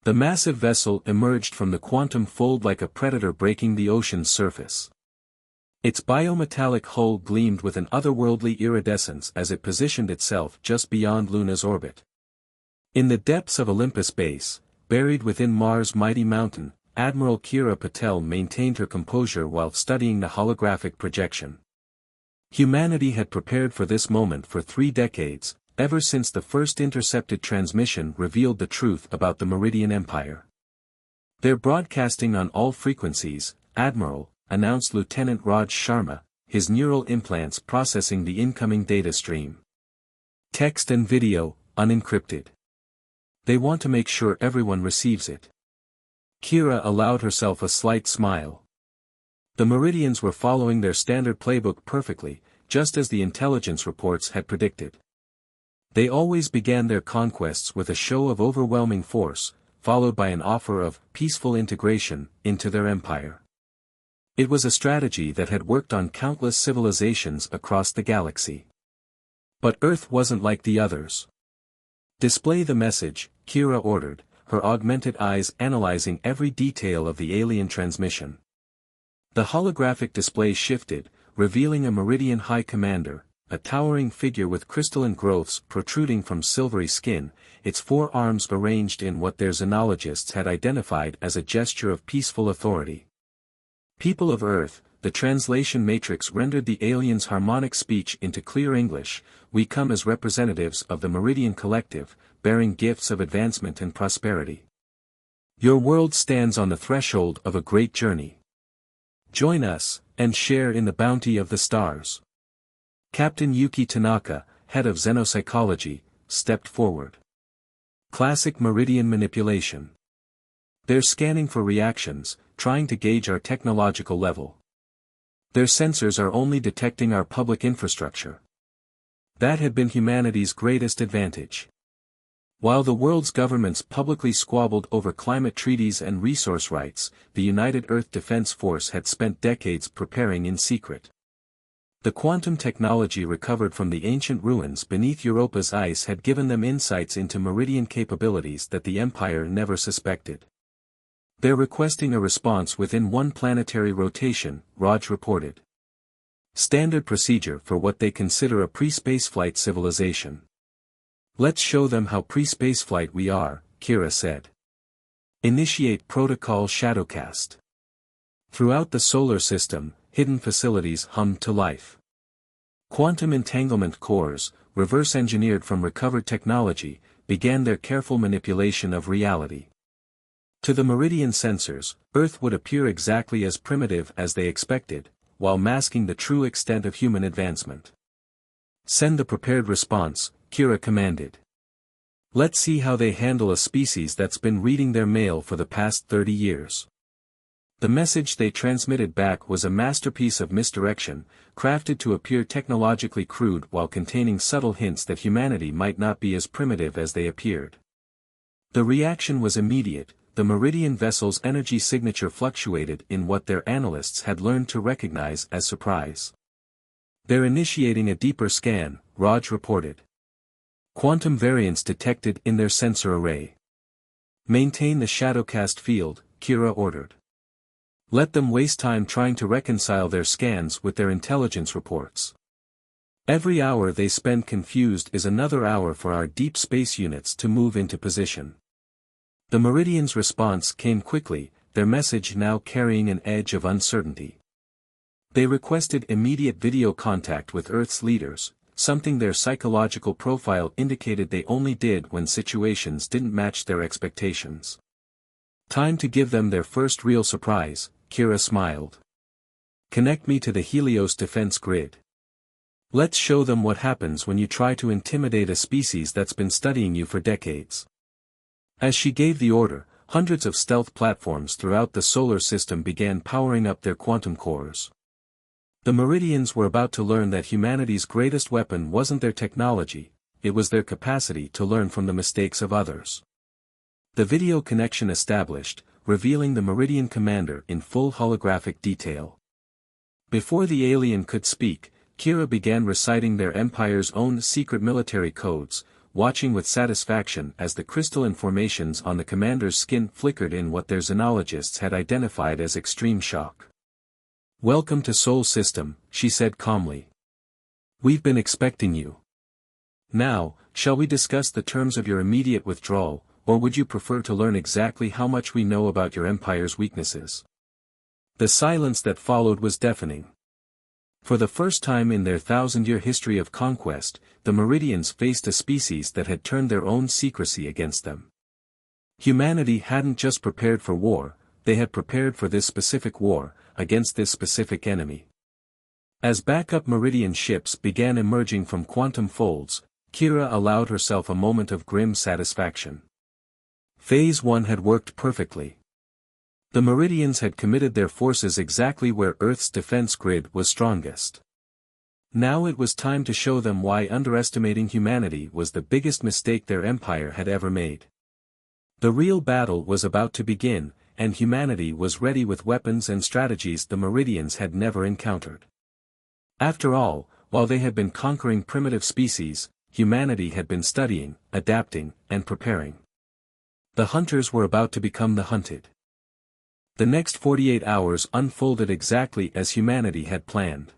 The massive vessel emerged from the quantum fold like a predator breaking the ocean's surface. Its biometallic hull gleamed with an otherworldly iridescence as it positioned itself just beyond Luna's orbit. In the depths of Olympus Base, buried within Mars' mighty mountain, Admiral Kira Patel maintained her composure while studying the holographic projection. Humanity had prepared for this moment for 3 decades, ever since the first intercepted transmission revealed the truth about the Meridian Empire. "They're broadcasting on all frequencies, Admiral," announced Lieutenant Raj Sharma, his neural implants processing the incoming data stream. "Text and video, unencrypted. They want to make sure everyone receives it." Kira allowed herself a slight smile. The Meridians were following their standard playbook perfectly, just as the intelligence reports had predicted. They always began their conquests with a show of overwhelming force, followed by an offer of peaceful integration into their empire. It was a strategy that had worked on countless civilizations across the galaxy. But Earth wasn't like the others. "Display the message," Kira ordered, her augmented eyes analyzing every detail of the alien transmission. The holographic display shifted, revealing a Meridian High Commander, a towering figure with crystalline growths protruding from silvery skin, its 4 arms arranged in what their xenologists had identified as a gesture of peaceful authority. "People of Earth," the translation matrix rendered the alien's harmonic speech into clear English, "we come as representatives of the Meridian Collective, bearing gifts of advancement and prosperity. Your world stands on the threshold of a great journey. Join us, and share in the bounty of the stars." Captain Yuki Tanaka, head of xenopsychology, stepped forward. "Classic Meridian manipulation. They're scanning for reactions, trying to gauge our technological level. Their sensors are only detecting our public infrastructure." That had been humanity's greatest advantage. While the world's governments publicly squabbled over climate treaties and resource rights, the United Earth Defense Force had spent decades preparing in secret. The quantum technology recovered from the ancient ruins beneath Europa's ice had given them insights into Meridian capabilities that the Empire never suspected. "They're requesting a response within 1 planetary rotation," Raj reported. "Standard procedure for what they consider a pre-spaceflight civilization." "Let's show them how pre-spaceflight we are," Kira said. "Initiate protocol Shadowcast." Throughout the solar system, hidden facilities hummed to life. Quantum entanglement cores, reverse-engineered from recovered technology, began their careful manipulation of reality. To the Meridian sensors, Earth would appear exactly as primitive as they expected, while masking the true extent of human advancement. "Send the prepared response," Kira commanded. "Let's see how they handle a species that's been reading their mail for the past 30 years. The message they transmitted back was a masterpiece of misdirection, crafted to appear technologically crude while containing subtle hints that humanity might not be as primitive as they appeared. The reaction was immediate. The Meridian vessel's energy signature fluctuated in what their analysts had learned to recognize as surprise. "They're initiating a deeper scan," Raj reported. "Quantum variance detected in their sensor array." "Maintain the Shadowcast field," Kira ordered. "Let them waste time trying to reconcile their scans with their intelligence reports. Every hour they spend confused is another hour for our deep space units to move into position." The Meridians' response came quickly, their message now carrying an edge of uncertainty. They requested immediate video contact with Earth's leaders, something their psychological profile indicated they only did when situations didn't match their expectations. "Time to give them their first real surprise," Kira smiled. "Connect me to the Helios defense grid. Let's show them what happens when you try to intimidate a species that's been studying you for decades." As she gave the order, hundreds of stealth platforms throughout the solar system began powering up their quantum cores. The Meridians were about to learn that humanity's greatest weapon wasn't their technology, it was their capacity to learn from the mistakes of others. The video connection established, revealing the Meridian commander in full holographic detail. Before the alien could speak, Kira began reciting their empire's own secret military codes, watching with satisfaction as the crystalline formations on the commander's skin flickered in what their xenologists had identified as extreme shock. "Welcome to Sol System," she said calmly. "We've been expecting you. Now, shall we discuss the terms of your immediate withdrawal, or would you prefer to learn exactly how much we know about your empire's weaknesses?" The silence that followed was deafening. For the first time in their 1,000-year history of conquest, the Meridians faced a species that had turned their own secrecy against them. Humanity hadn't just prepared for war, they had prepared for this specific war, against this specific enemy. As backup Meridian ships began emerging from quantum folds, Kira allowed herself a moment of grim satisfaction. Phase 1 had worked perfectly. The Meridians had committed their forces exactly where Earth's defense grid was strongest. Now it was time to show them why underestimating humanity was the biggest mistake their empire had ever made. The real battle was about to begin, and humanity was ready with weapons and strategies the Meridians had never encountered. After all, while they had been conquering primitive species, humanity had been studying, adapting, and preparing. The hunters were about to become the hunted. The next 48 hours unfolded exactly as humanity had planned.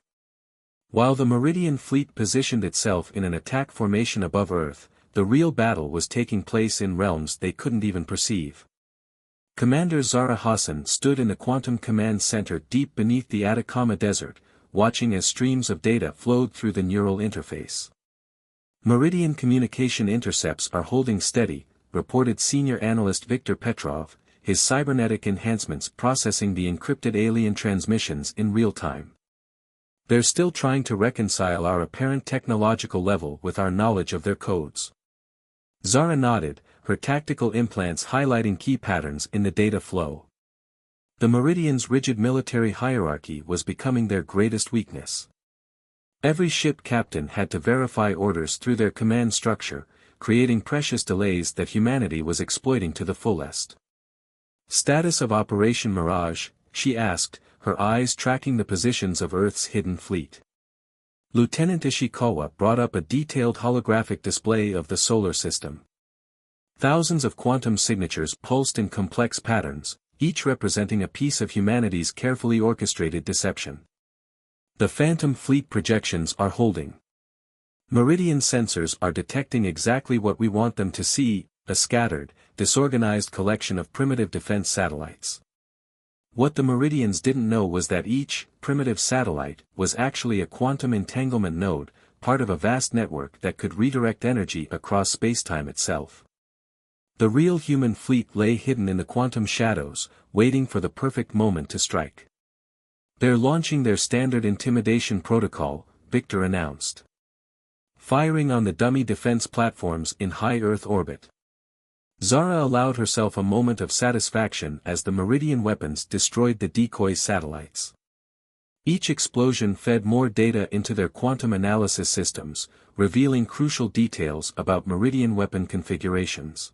While the Meridian fleet positioned itself in an attack formation above Earth, the real battle was taking place in realms they couldn't even perceive. Commander Zara Hassan stood in the Quantum Command Center deep beneath the Atacama Desert, watching as streams of data flowed through the neural interface. "Meridian communication intercepts are holding steady," reported Senior Analyst Viktor Petrov, his cybernetic enhancements processing the encrypted alien transmissions in real time. "They're still trying to reconcile our apparent technological level with our knowledge of their codes." Zara nodded, her tactical implants highlighting key patterns in the data flow. The Meridians' rigid military hierarchy was becoming their greatest weakness. Every ship captain had to verify orders through their command structure, creating precious delays that humanity was exploiting to the fullest. "Status of Operation Mirage," she asked, her eyes tracking the positions of Earth's hidden fleet. Lieutenant Ishikawa brought up a detailed holographic display of the solar system. Thousands of quantum signatures pulsed in complex patterns, each representing a piece of humanity's carefully orchestrated deception. "The Phantom Fleet projections are holding. Meridian sensors are detecting exactly what we want them to see, a scattered, disorganized collection of primitive defense satellites." What the Meridians didn't know was that each primitive satellite was actually a quantum entanglement node, part of a vast network that could redirect energy across spacetime itself. The real human fleet lay hidden in the quantum shadows, waiting for the perfect moment to strike. "They're launching their standard intimidation protocol," Victor announced. "Firing on the dummy defense platforms in high Earth orbit." Zara allowed herself a moment of satisfaction as the Meridian weapons destroyed the decoy satellites. Each explosion fed more data into their quantum analysis systems, revealing crucial details about Meridian weapon configurations.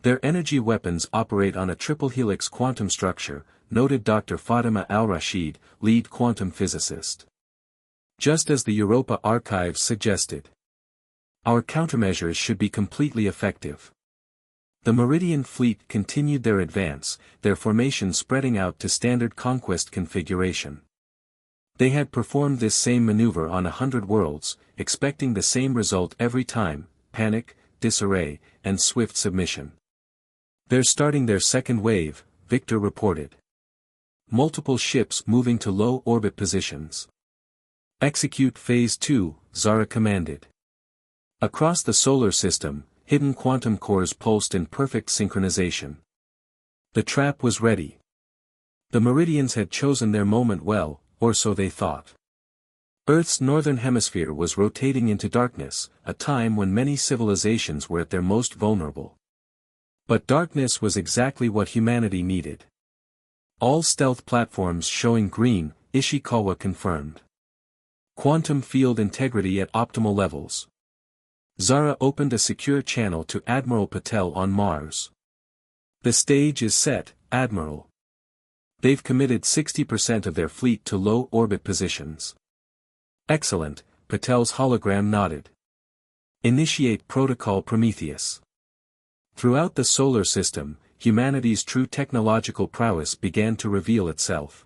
"Their energy weapons operate on a triple helix quantum structure," noted Dr. Fatima Al-Rashid, lead quantum physicist. "Just as the Europa archives suggested. Our countermeasures should be completely effective." The Meridian fleet continued their advance, their formation spreading out to standard conquest configuration. They had performed this same maneuver on 100 worlds, expecting the same result every time: panic, disarray, and swift submission. "They're starting their second wave," Victor reported. "Multiple ships moving to low orbit positions." "Execute Phase 2, Zara commanded. Across the solar system, hidden quantum cores pulsed in perfect synchronization. The trap was ready. The Meridians had chosen their moment well, or so they thought. Earth's northern hemisphere was rotating into darkness, a time when many civilizations were at their most vulnerable. But darkness was exactly what humanity needed. "All stealth platforms showing green," Ishikawa confirmed. "Quantum field integrity at optimal levels." Zara opened a secure channel to Admiral Patel on Mars. "The stage is set, Admiral. They've committed 60% of their fleet to low orbit positions." "Excellent," Patel's hologram nodded. Initiate Protocol Prometheus. Throughout the solar system, humanity's true technological prowess began to reveal itself.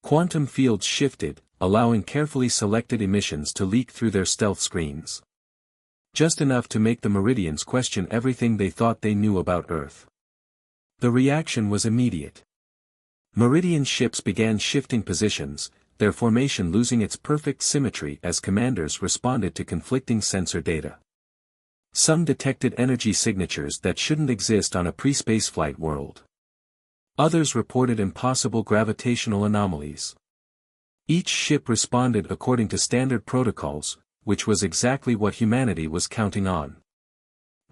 Quantum fields shifted, allowing carefully selected emissions to leak through their stealth screens. Just enough to make the Meridians question everything they thought they knew about Earth. The reaction was immediate. Meridian ships began shifting positions, their formation losing its perfect symmetry as commanders responded to conflicting sensor data. Some detected energy signatures that shouldn't exist on a pre-spaceflight world. Others reported impossible gravitational anomalies. Each ship responded according to standard protocols, which was exactly what humanity was counting on.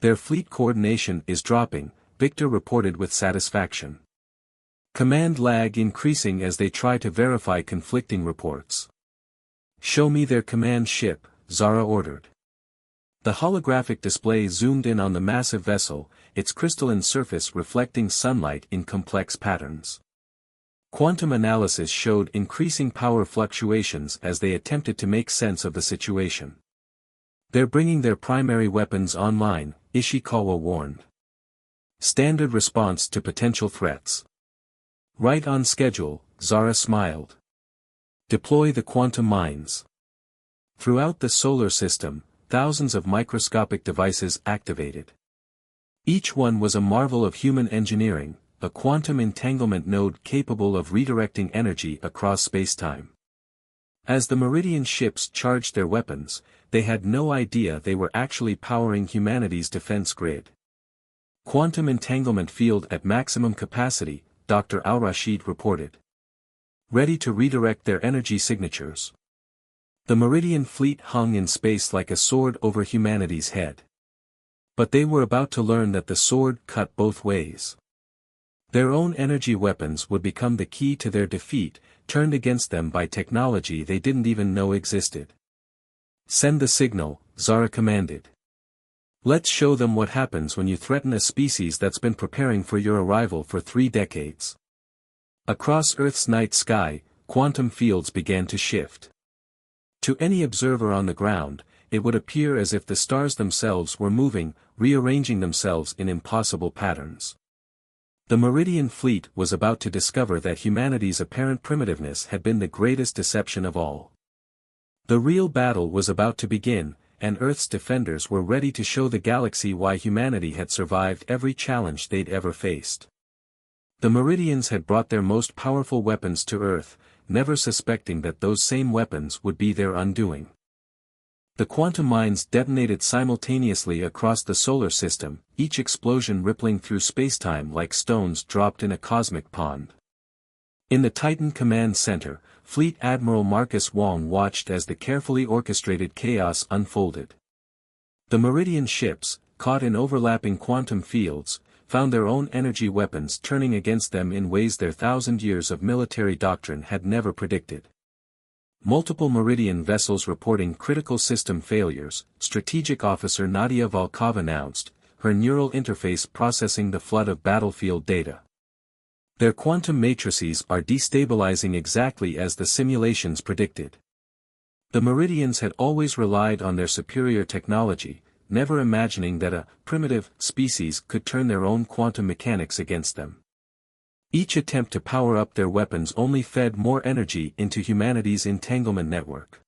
Their fleet coordination is dropping, Victor reported with satisfaction. Command lag increasing as they try to verify conflicting reports. Show me their command ship, Zara ordered. The holographic display zoomed in on the massive vessel, its crystalline surface reflecting sunlight in complex patterns. Quantum analysis showed increasing power fluctuations as they attempted to make sense of the situation. They're bringing their primary weapons online, Ishikawa warned. Standard response to potential threats. Right on schedule, Zara smiled. Deploy the quantum mines. Throughout the solar system, thousands of microscopic devices activated. Each one was a marvel of human engineering, a quantum entanglement node capable of redirecting energy across spacetime. As the Meridian ships charged their weapons, they had no idea they were actually powering humanity's defense grid. Quantum entanglement field at maximum capacity, Dr. Al-Rashid reported. Ready to redirect their energy signatures. The Meridian fleet hung in space like a sword over humanity's head. But they were about to learn that the sword cut both ways. Their own energy weapons would become the key to their defeat, turned against them by technology they didn't even know existed. Send the signal, Zara commanded. Let's show them what happens when you threaten a species that's been preparing for your arrival for 3 decades. Across Earth's night sky, quantum fields began to shift. To any observer on the ground, it would appear as if the stars themselves were moving, rearranging themselves in impossible patterns. The Meridian fleet was about to discover that humanity's apparent primitiveness had been the greatest deception of all. The real battle was about to begin, and Earth's defenders were ready to show the galaxy why humanity had survived every challenge they'd ever faced. The Meridians had brought their most powerful weapons to Earth, never suspecting that those same weapons would be their undoing. The quantum mines detonated simultaneously across the solar system, each explosion rippling through spacetime like stones dropped in a cosmic pond. In the Titan Command Center, Fleet Admiral Marcus Wong watched as the carefully orchestrated chaos unfolded. The Meridian ships, caught in overlapping quantum fields, found their own energy weapons turning against them in ways their 1,000 years of military doctrine had never predicted. Multiple Meridian vessels reporting critical system failures, Strategic Officer Nadia Volkov announced, her neural interface processing the flood of battlefield data. Their quantum matrices are destabilizing exactly as the simulations predicted. The Meridians had always relied on their superior technology, never imagining that a primitive species could turn their own quantum mechanics against them. Each attempt to power up their weapons only fed more energy into humanity's entanglement network.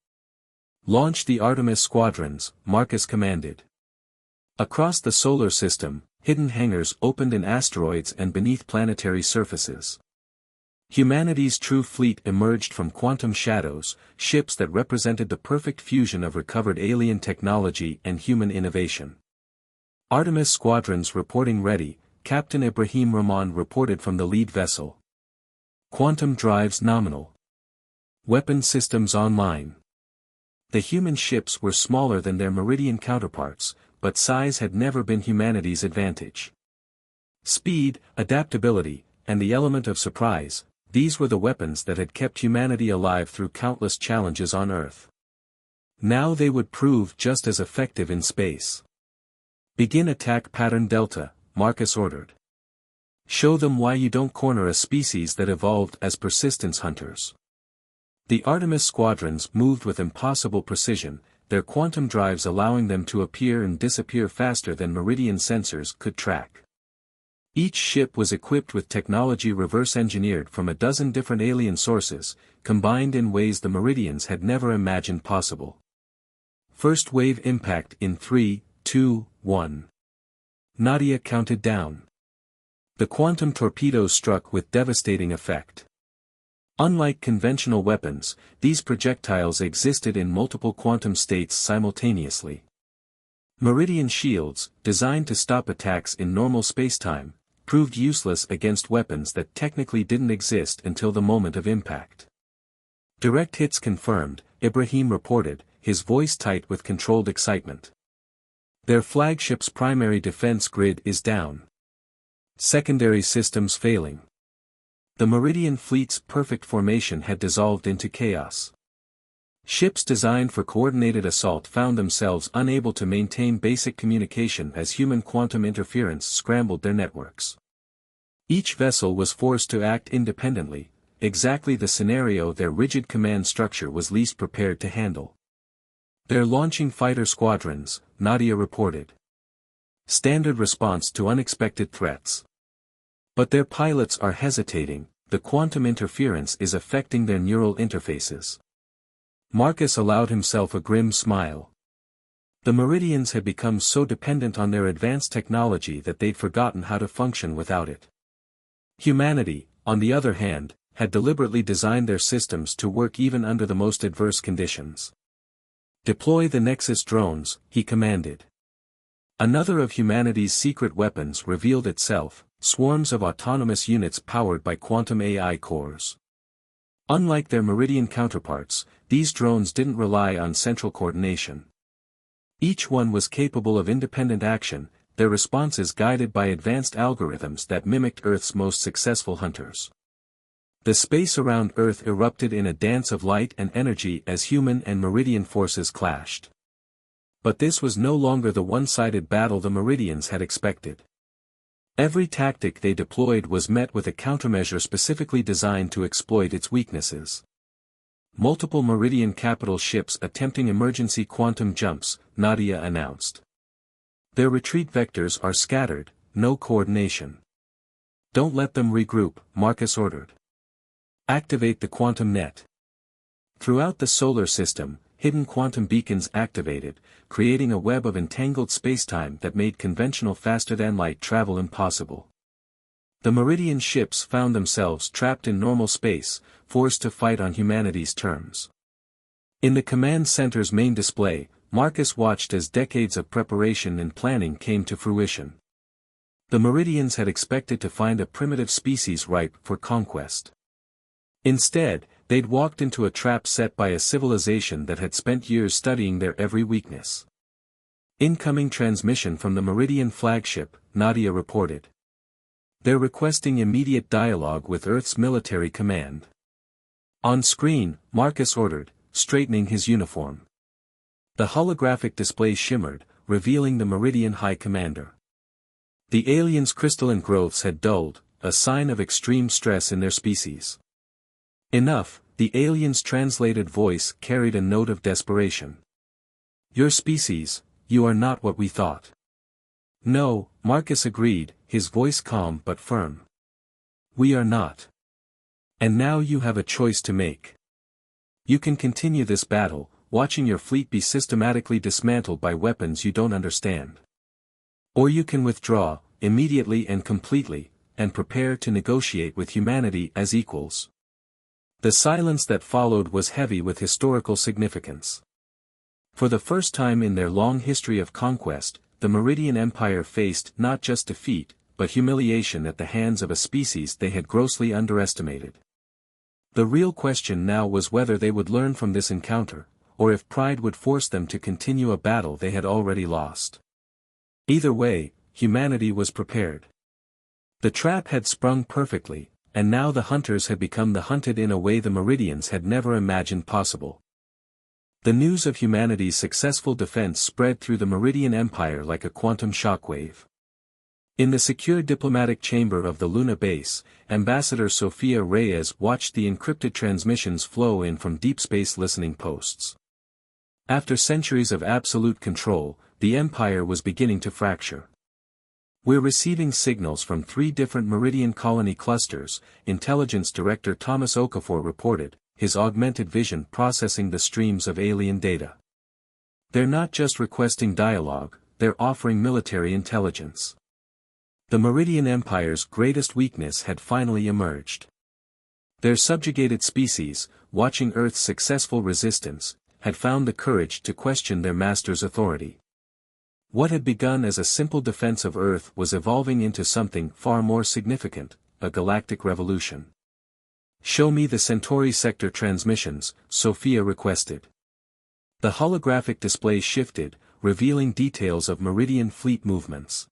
Launch the Artemis squadrons, Marcus commanded. Across the solar system, hidden hangars opened in asteroids and beneath planetary surfaces. Humanity's true fleet emerged from quantum shadows, ships that represented the perfect fusion of recovered alien technology and human innovation. Artemis squadrons reporting ready, Captain Ibrahim Rahman reported from the lead vessel. Quantum drives nominal. Weapon systems online. The human ships were smaller than their Meridian counterparts, but size had never been humanity's advantage. Speed, adaptability, and the element of surprise, these were the weapons that had kept humanity alive through countless challenges on Earth. Now they would prove just as effective in space. Begin attack pattern Delta, Marcus ordered. Show them why you don't corner a species that evolved as persistence hunters. The Artemis squadrons moved with impossible precision, their quantum drives allowing them to appear and disappear faster than Meridian sensors could track. Each ship was equipped with technology reverse-engineered from a dozen different alien sources, combined in ways the Meridians had never imagined possible. First wave impact in 3, 2, 1. Nadia counted down. The quantum torpedoes struck with devastating effect. Unlike conventional weapons, these projectiles existed in multiple quantum states simultaneously. Meridian shields, designed to stop attacks in normal spacetime, proved useless against weapons that technically didn't exist until the moment of impact. Direct hits confirmed, Ibrahim reported, his voice tight with controlled excitement. Their flagship's primary defense grid is down. Secondary systems failing. The Meridian fleet's perfect formation had dissolved into chaos. Ships designed for coordinated assault found themselves unable to maintain basic communication as human quantum interference scrambled their networks. Each vessel was forced to act independently, exactly the scenario their rigid command structure was least prepared to handle. They're launching fighter squadrons, Nadia reported. Standard response to unexpected threats. But their pilots are hesitating, the quantum interference is affecting their neural interfaces. Marcus allowed himself a grim smile. The Meridians had become so dependent on their advanced technology that they'd forgotten how to function without it. Humanity, on the other hand, had deliberately designed their systems to work even under the most adverse conditions. Deploy the Nexus drones, he commanded. Another of humanity's secret weapons revealed itself, swarms of autonomous units powered by quantum AI cores. Unlike their Meridian counterparts, these drones didn't rely on central coordination. Each one was capable of independent action, their responses guided by advanced algorithms that mimicked Earth's most successful hunters. The space around Earth erupted in a dance of light and energy as human and Meridian forces clashed. But this was no longer the one-sided battle the Meridians had expected. Every tactic they deployed was met with a countermeasure specifically designed to exploit its weaknesses. Multiple Meridian capital ships attempting emergency quantum jumps, Nadia announced. Their retreat vectors are scattered, no coordination. Don't let them regroup, Marcus ordered. Activate the quantum net. Throughout the solar system, hidden quantum beacons activated, creating a web of entangled spacetime that made conventional faster-than-light travel impossible. The Meridian ships found themselves trapped in normal space, forced to fight on humanity's terms. In the command center's main display, Marcus watched as decades of preparation and planning came to fruition. The Meridians had expected to find a primitive species ripe for conquest. Instead, they'd walked into a trap set by a civilization that had spent years studying their every weakness. Incoming transmission from the Meridian flagship, Nadia reported. They're requesting immediate dialogue with Earth's military command. On screen, Marcus ordered, straightening his uniform. The holographic display shimmered, revealing the Meridian High Commander. The aliens' crystalline growths had dulled, a sign of extreme stress in their species. Enough, the alien's translated voice carried a note of desperation. Your species, you are not what we thought. No, Marcus agreed, his voice calm but firm. We are not. And now you have a choice to make. You can continue this battle, watching your fleet be systematically dismantled by weapons you don't understand. Or you can withdraw, immediately and completely, and prepare to negotiate with humanity as equals. The silence that followed was heavy with historical significance. For the first time in their long history of conquest, the Meridian Empire faced not just defeat, but humiliation at the hands of a species they had grossly underestimated. The real question now was whether they would learn from this encounter, or if pride would force them to continue a battle they had already lost. Either way, humanity was prepared. The trap had sprung perfectly, and now the hunters had become the hunted in a way the Meridians had never imagined possible. The news of humanity's successful defense spread through the Meridian Empire like a quantum shockwave. In the secure diplomatic chamber of the Luna base, Ambassador Sofia Reyes watched the encrypted transmissions flow in from deep space listening posts. After centuries of absolute control, the Empire was beginning to fracture. "We're receiving signals from 3 different Meridian colony clusters," Intelligence Director Thomas Okafor reported, his augmented vision processing the streams of alien data. "They're not just requesting dialogue, they're offering military intelligence." The Meridian Empire's greatest weakness had finally emerged. Their subjugated species, watching Earth's successful resistance, had found the courage to question their master's authority. What had begun as a simple defense of Earth was evolving into something far more significant, a galactic revolution. "Show me the Centauri sector transmissions," Sophia requested. The holographic display shifted, revealing details of Meridian fleet movements.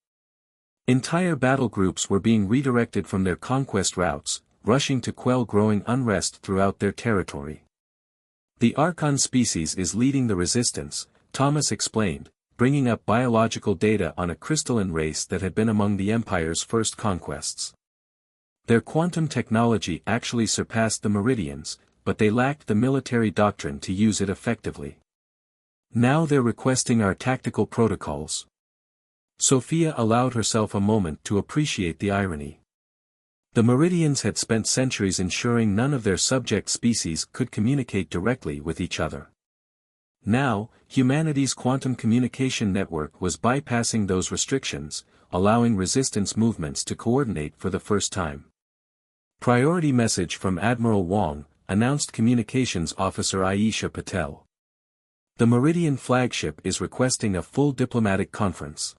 Entire battle groups were being redirected from their conquest routes, rushing to quell growing unrest throughout their territory. "The Archon species is leading the resistance," Thomas explained, bringing up biological data on a crystalline race that had been among the Empire's first conquests. Their quantum technology actually surpassed the Meridians, but they lacked the military doctrine to use it effectively. "Now they're requesting our tactical protocols." Sophia allowed herself a moment to appreciate the irony. The Meridians had spent centuries ensuring none of their subject species could communicate directly with each other. Now, humanity's quantum communication network was bypassing those restrictions, allowing resistance movements to coordinate for the first time. "Priority message from Admiral Wong," announced Communications Officer Aisha Patel. "The Meridian flagship is requesting a full diplomatic conference.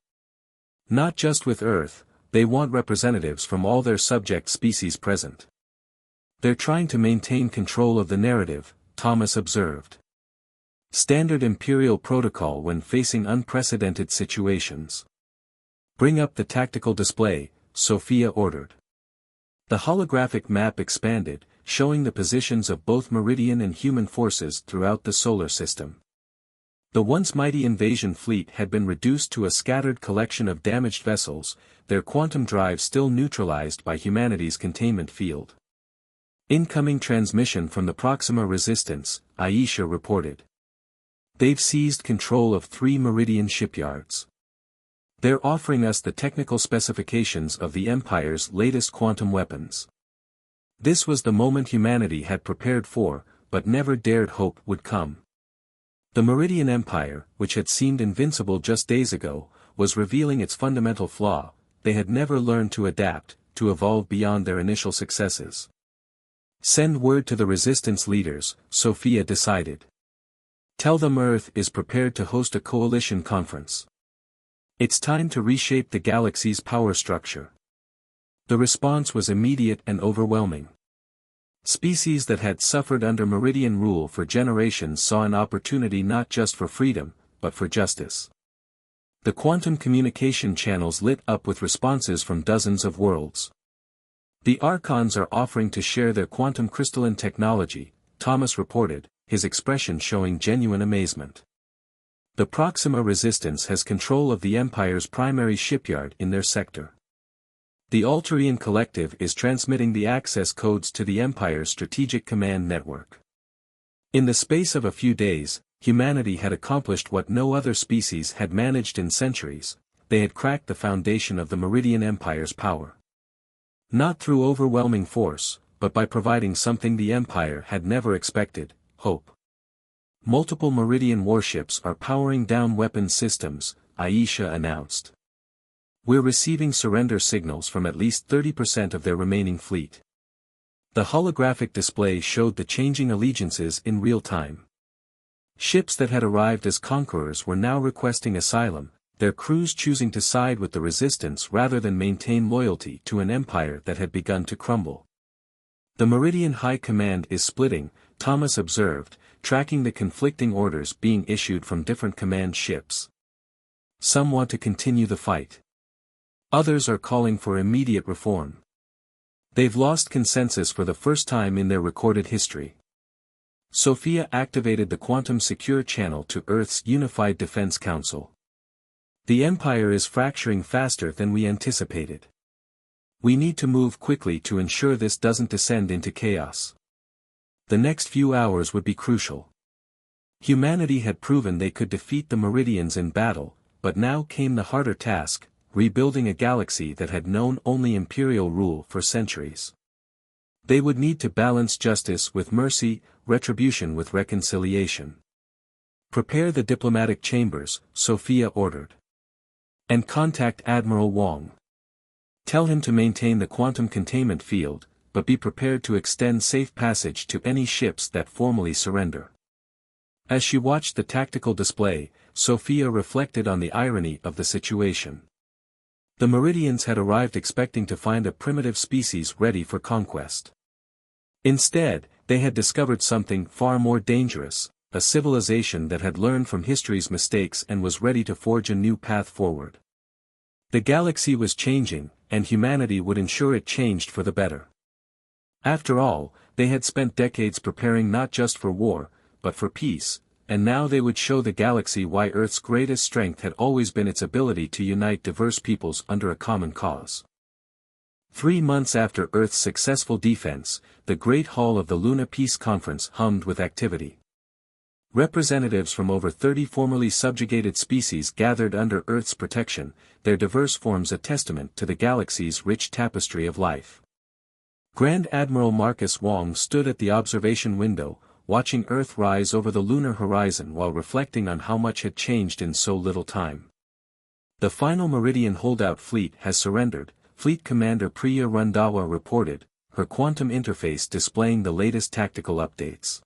Not just with Earth, they want representatives from all their subject species present. They're trying to maintain control of the narrative," Thomas observed. "Standard Imperial protocol when facing unprecedented situations." "Bring up the tactical display," Sophia ordered. The holographic map expanded, showing the positions of both Meridian and human forces throughout the solar system. The once mighty invasion fleet had been reduced to a scattered collection of damaged vessels, their quantum drive still neutralized by humanity's containment field. "Incoming transmission from the Proxima Resistance," Aisha reported. "They've seized control of 3 Meridian shipyards. They're offering us the technical specifications of the Empire's latest quantum weapons." This was the moment humanity had prepared for, but never dared hope would come. The Meridian Empire, which had seemed invincible just days ago, was revealing its fundamental flaw: they had never learned to adapt, to evolve beyond their initial successes. "Send word to the resistance leaders," Sophia decided. "Tell them Earth is prepared to host a coalition conference. It's time to reshape the galaxy's power structure." The response was immediate and overwhelming. Species that had suffered under Meridian rule for generations saw an opportunity not just for freedom, but for justice. The quantum communication channels lit up with responses from dozens of worlds. "The Archons are offering to share their quantum crystalline technology," Thomas reported, his expression showing genuine amazement. "The Proxima Resistance has control of the Empire's primary shipyard in their sector. The Alterian Collective is transmitting the access codes to the Empire's strategic command network." In the space of a few days, humanity had accomplished what no other species had managed in centuries: they had cracked the foundation of the Meridian Empire's power. Not through overwhelming force, but by providing something the Empire had never expected: hope. "Multiple Meridian warships are powering down weapons systems," Aisha announced. "We're receiving surrender signals from at least 30% of their remaining fleet." The holographic display showed the changing allegiances in real time. Ships that had arrived as conquerors were now requesting asylum, their crews choosing to side with the resistance rather than maintain loyalty to an empire that had begun to crumble. "The Meridian High Command is splitting," Thomas observed, tracking the conflicting orders being issued from different command ships. Some want to continue the fight. Others are calling for immediate reform. They've lost consensus for the first time in their recorded history. Sophia activated the quantum secure channel to Earth's Unified Defense Council. "The Empire is fracturing faster than we anticipated. We need to move quickly to ensure this doesn't descend into chaos. The next few hours would be crucial." Humanity had proven they could defeat the Meridians in battle, but now came the harder task, rebuilding a galaxy that had known only imperial rule for centuries. They would need to balance justice with mercy, retribution with reconciliation. "Prepare the diplomatic chambers," Sophia ordered. "And contact Admiral Wong. Tell him to maintain the quantum containment field, but be prepared to extend safe passage to any ships that formally surrender." As she watched the tactical display, Sophia reflected on the irony of the situation. The Meridians had arrived expecting to find a primitive species ready for conquest. Instead, they had discovered something far more dangerous, a civilization that had learned from history's mistakes and was ready to forge a new path forward. The galaxy was changing, and humanity would ensure it changed for the better. After all, they had spent decades preparing not just for war, but for peace, and now they would show the galaxy why Earth's greatest strength had always been its ability to unite diverse peoples under a common cause. 3 months after Earth's successful defense, the Great Hall of the Luna Peace Conference hummed with activity. Representatives from over 30 formerly subjugated species gathered under Earth's protection, their diverse forms a testament to the galaxy's rich tapestry of life. Grand Admiral Marcus Wong stood at the observation window, watching Earth rise over the lunar horizon while reflecting on how much had changed in so little time. "The final Meridian holdout fleet has surrendered," Fleet Commander Priya Randhawa reported, her quantum interface displaying the latest tactical updates.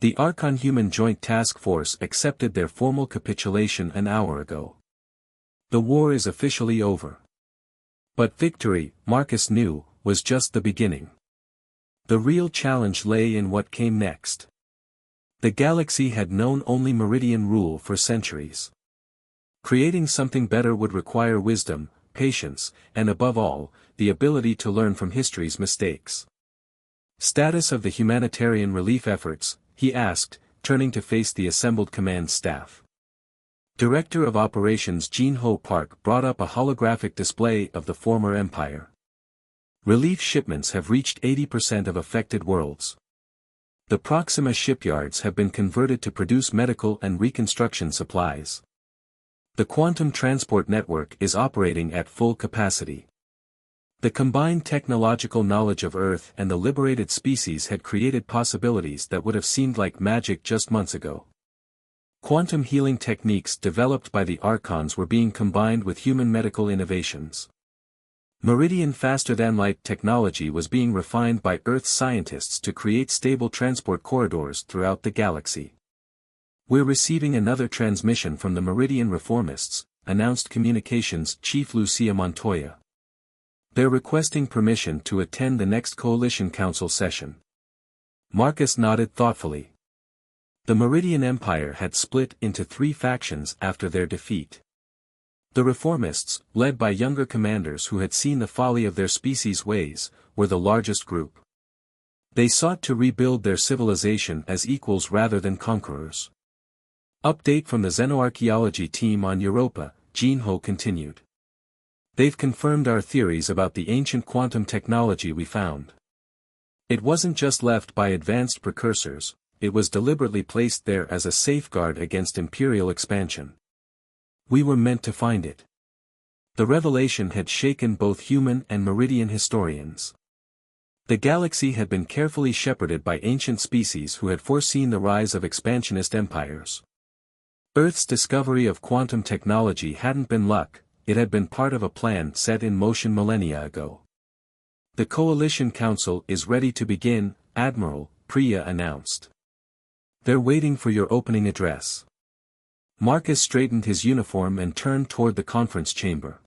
"The Archon-Human Joint Task Force accepted their formal capitulation an hour ago. The war is officially over." But victory, Marcus knew, was just the beginning. The real challenge lay in what came next. The galaxy had known only Meridian rule for centuries. Creating something better would require wisdom, patience, and above all, the ability to learn from history's mistakes. "Status of the humanitarian relief efforts," he asked, turning to face the assembled command staff. Director of Operations Jin-Ho Park brought up a holographic display of the former empire. "Relief shipments have reached 80% of affected worlds. The Proxima shipyards have been converted to produce medical and reconstruction supplies. The quantum transport network is operating at full capacity. The combined technological knowledge of Earth and the liberated species had created possibilities that would have seemed like magic just months ago. Quantum healing techniques developed by the Archons were being combined with human medical innovations. Meridian faster-than-light technology was being refined by Earth scientists to create stable transport corridors throughout the galaxy. "We're receiving another transmission from the Meridian Reformists," announced Communications Chief Lucia Montoya. "They're requesting permission to attend the next Coalition Council session." Marcus nodded thoughtfully. The Meridian Empire had split into 3 factions after their defeat. The Reformists, led by younger commanders who had seen the folly of their species' ways, were the largest group. They sought to rebuild their civilization as equals rather than conquerors. "Update from the Xenoarchaeology team on Europa," Jin-Ho continued. "They've confirmed our theories about the ancient quantum technology we found. It wasn't just left by advanced precursors, it was deliberately placed there as a safeguard against imperial expansion. We were meant to find it." The revelation had shaken both human and Meridian historians. The galaxy had been carefully shepherded by ancient species who had foreseen the rise of expansionist empires. Earth's discovery of quantum technology hadn't been luck, it had been part of a plan set in motion millennia ago. "The Coalition Council is ready to begin," Admiral Priya announced. "They're waiting for your opening address." Marcus straightened his uniform and turned toward the conference chamber.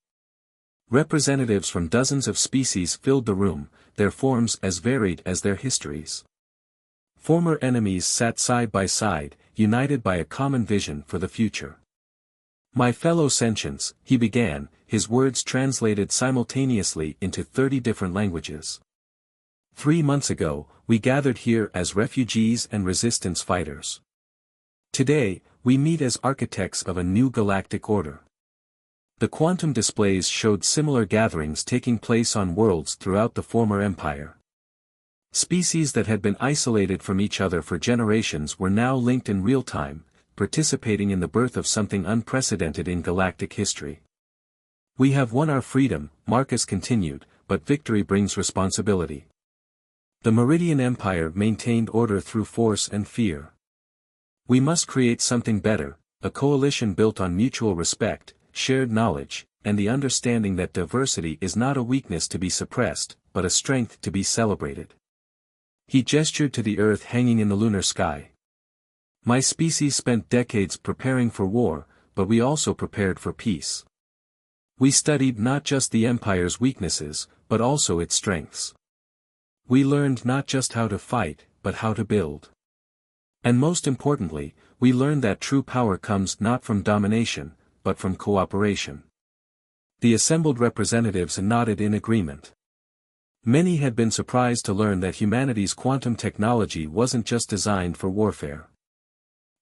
Representatives from dozens of species filled the room, their forms as varied as their histories. Former enemies sat side by side, united by a common vision for the future. "My fellow sentients," he began, his words translated simultaneously into 30 different languages. 3 months ago, we gathered here as refugees and resistance fighters. Today, we meet as architects of a new galactic order. The quantum displays showed similar gatherings taking place on worlds throughout the former empire. Species that had been isolated from each other for generations were now linked in real time, participating in the birth of something unprecedented in galactic history. We have won our freedom, Marcus continued, but victory brings responsibility. The Meridian Empire maintained order through force and fear. We must create something better, a coalition built on mutual respect, shared knowledge, and the understanding that diversity is not a weakness to be suppressed, but a strength to be celebrated. He gestured to the Earth hanging in the lunar sky. My species spent decades preparing for war, but we also prepared for peace. We studied not just the Empire's weaknesses, but also its strengths. We learned not just how to fight, but how to build. And most importantly, we learned that true power comes not from domination, but from cooperation. The assembled representatives nodded in agreement. Many had been surprised to learn that humanity's quantum technology wasn't just designed for warfare.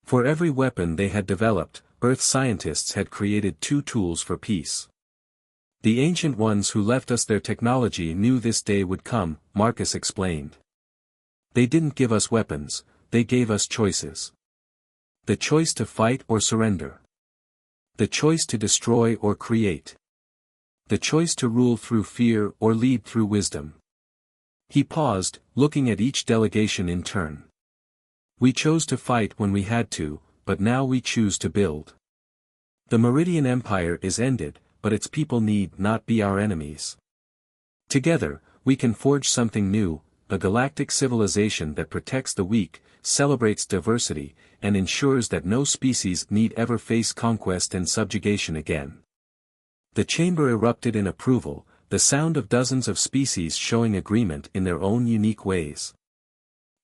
For every weapon they had developed, Earth scientists had created two tools for peace. The ancient ones who left us their technology knew this day would come, Marcus explained. They didn't give us weapons, they gave us choices. The choice to fight or surrender. The choice to destroy or create. The choice to rule through fear or lead through wisdom. He paused, looking at each delegation in turn. We chose to fight when we had to, but now we choose to build. The Meridian Empire is ended, but its people need not be our enemies. Together, we can forge something new, a galactic civilization that protects the weak, celebrates diversity, and ensures that no species need ever face conquest and subjugation again. The chamber erupted in approval, the sound of dozens of species showing agreement in their own unique ways.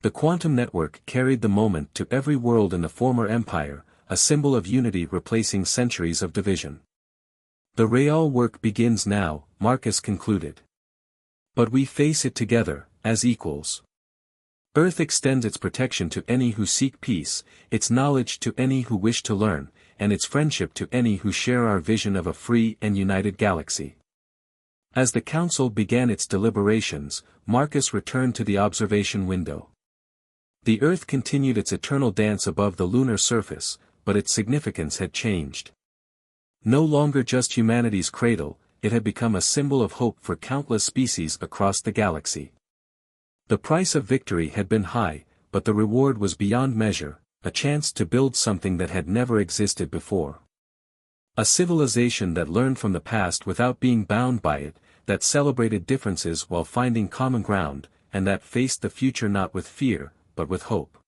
The quantum network carried the moment to every world in the former empire, a symbol of unity replacing centuries of division. The real work begins now, Marcus concluded. But we face it together, as equals. Earth extends its protection to any who seek peace, its knowledge to any who wish to learn, and its friendship to any who share our vision of a free and united galaxy. As the council began its deliberations, Marcus returned to the observation window. The Earth continued its eternal dance above the lunar surface, but its significance had changed. No longer just humanity's cradle, it had become a symbol of hope for countless species across the galaxy. The price of victory had been high, but the reward was beyond measure, a chance to build something that had never existed before. A civilization that learned from the past without being bound by it, that celebrated differences while finding common ground, and that faced the future not with fear, but with hope.